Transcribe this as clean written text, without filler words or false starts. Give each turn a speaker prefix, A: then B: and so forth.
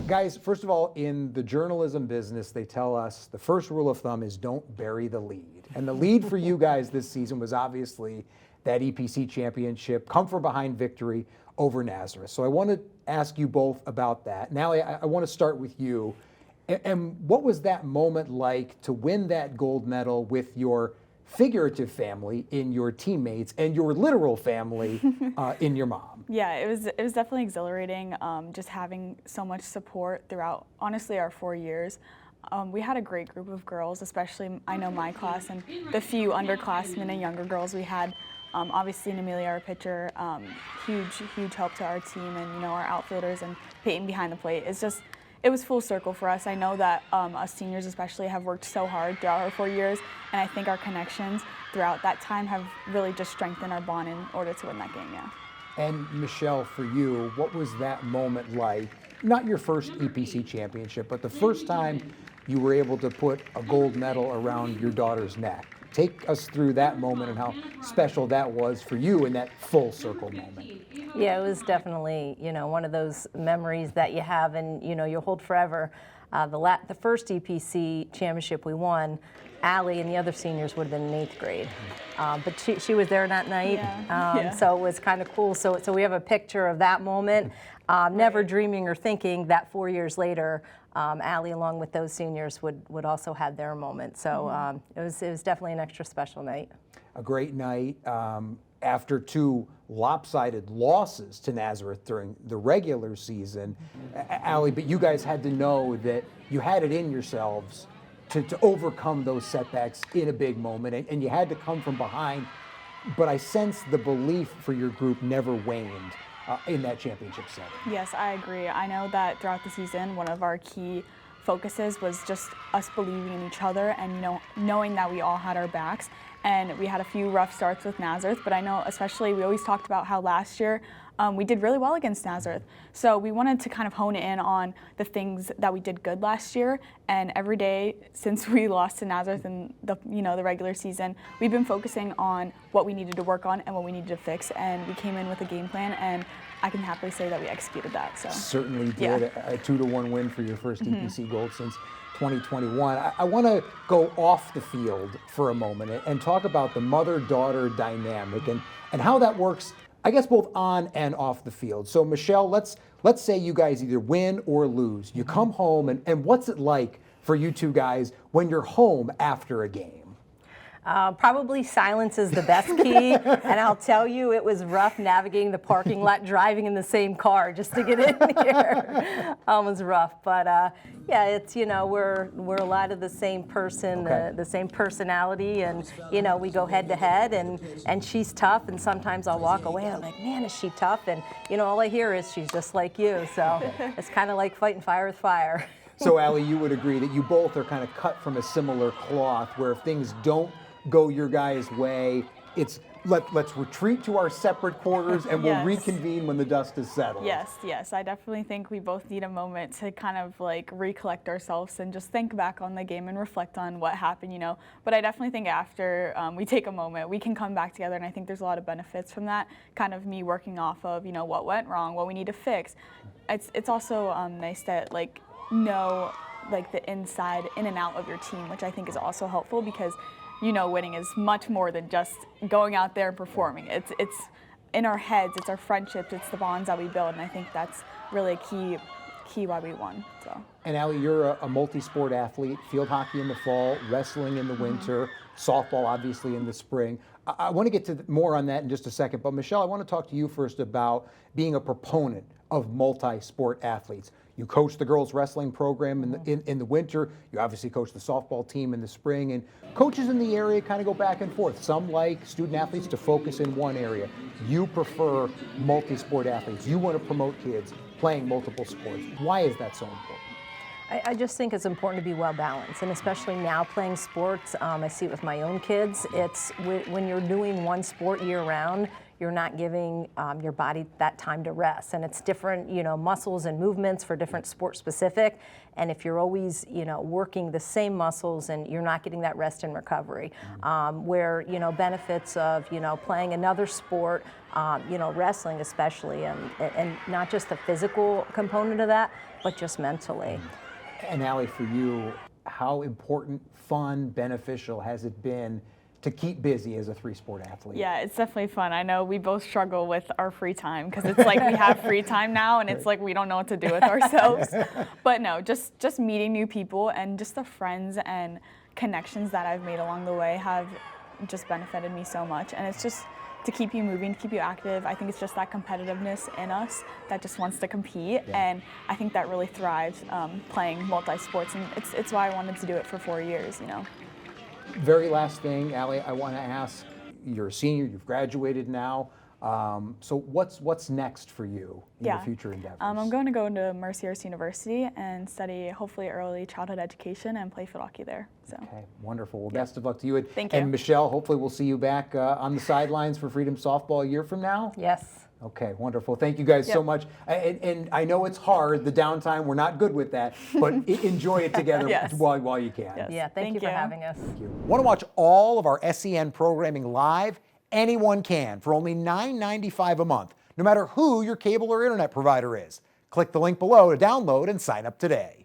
A: Guys, first of all, in the journalism business, they tell us the first rule of thumb is don't bury the lead. And the lead for you guys this season was obviously that EPC championship, come from behind victory over Nazareth. So I want to ask you both about that. Now, I want to start with you. And what was that moment like to win that gold medal with your figurative family in your teammates and your literal family in your mom?
B: Yeah, it was definitely exhilarating, just having so much support throughout, honestly, our 4 years. We had a great group of girls, especially I know my class and the few underclassmen and younger girls we had. Obviously, Amelia, our pitcher, huge help to our team, and our outfielders and Peyton behind the plate. It was full circle for us. I know that us seniors especially have worked so hard throughout our 4 years, and I think our connections throughout that time have really just strengthened our bond in order to win that game, yeah.
A: And Michele, for you, what was that moment like? Not your first EPC championship, but the first time you were able to put a gold medal around your daughter's neck. Take us through that moment and how special that was for you in that full circle moment.
C: Yeah, it was definitely, one of those memories that you have and, you'll hold forever. The first EPC championship we won, Allie and the other seniors would have been in 8th grade. But she was there that night, so it was kind of cool. So we have a picture of that moment, never dreaming or thinking that 4 years later, Allie, along with those seniors, would also have their moment. So it was definitely an extra special night.
A: A great night. After 2 lopsided losses to Nazareth during the regular season, Allie, but you guys had to know that you had it in yourselves to overcome those setbacks in a big moment, and you had to come from behind. But I sense the belief for your group never waned in that championship setting.
B: Yes, I agree. I know that throughout the season, one of our key focuses was just us believing in each other and knowing that we all had our backs. And we had a few rough starts with Nazareth, but I know especially we always talked about how last year we did really well against Nazareth. So we wanted to kind of hone in on the things that we did good last year. And every day since we lost to Nazareth in the regular season, we've been focusing on what we needed to work on and what we needed to fix. And we came in with a game plan, and I can happily say that we executed that. So
A: certainly did. A 2-1 win for your first EPC gold since 2021. I want to go off the field for a moment and talk about the mother-daughter dynamic and how that works, I guess, both on and off the field. So Michele, let's say you guys either win or lose. You come home, and what's it like for you two guys when you're home after a game?
C: Probably silence is the best key, and I'll tell you, it was rough navigating the parking lot, driving in the same car just to get in here. It was rough, but yeah, it's we're a lot of the same person, the same personality, and we go head to head, and she's tough, and sometimes I'll walk away and I'm like, man, is she tough? And all I hear is she's just like you, so it's kind of like fighting fire with fire.
A: So Allie, you would agree that you both are kind of cut from a similar cloth, where if things don't go your guys' way, it's let's retreat to our separate quarters and we'll reconvene when the dust is settled.
B: Yes. I definitely think we both need a moment to kind of like recollect ourselves and just think back on the game and reflect on what happened, But I definitely think after we take a moment, we can come back together, and I think there's a lot of benefits from that. Kind of me working off of, what went wrong, what we need to fix. It's also nice that know the inside in and out of your team, which I think is also helpful because winning is much more than just going out there and performing. It's in our heads, it's our friendships, it's the bonds that we build, and I think that's really a key why we won. So.
A: And Allie, you're a multi-sport athlete, field hockey in the fall, wrestling in the winter, softball obviously in the spring. I want to get to more on that in just a second, but Michele, I want to talk to you first about being a proponent of multi-sport athletes. You coach the girls wrestling program in the winter. You obviously coach the softball team in the spring. And coaches in the area kind of go back and forth. Some like student athletes to focus in one area. You prefer multi-sport athletes. You want to promote kids playing multiple sports. Why is that so important?
C: I just think it's important to be well balanced, and especially now playing sports. I see it with my own kids. It's when you're doing one sport year round, you're not giving your body that time to rest. And it's different, muscles and movements for different sport specific. And if you're always, working the same muscles and you're not getting that rest and recovery, where, benefits of, playing another sport, wrestling especially, and not just the physical component of that, but just mentally.
A: And Aly, for you, how important, fun, beneficial has it been to keep busy as a three-sport athlete?
B: Yeah, it's definitely fun. I know we both struggle with our free time because it's like we have free time now and it's like we don't know what to do with ourselves. But no, just meeting new people and just the friends and connections that I've made along the way have just benefited me so much. And it's just to keep you moving, to keep you active. I think it's just that competitiveness in us that just wants to compete.
A: Yeah.
B: And I think that really thrives playing multi-sports. And it's why I wanted to do it for 4 years,
A: Very last thing, Aly, I want to ask, you're a senior, you've graduated now, so what's next for you in your future endeavors?
B: I'm going to go into Mercyhurst University and study hopefully early childhood education and play field hockey there. So.
A: Okay, wonderful. Well, best of luck to you.
B: Thank you.
A: And Michele, hopefully we'll see you back on the sidelines for Freedom Softball a year from now.
C: Yes.
A: Okay, wonderful. Thank you guys so much. And I know it's hard, the downtime, we're not good with that, but enjoy it together
B: Yes.
A: while you can.
B: Yes.
C: Yeah, thank you for having us.
A: Thank you. Want to watch all of our SEN programming live? Anyone can for only $9.95 a month, no matter who your cable or internet provider is. Click the link below to download and sign up today.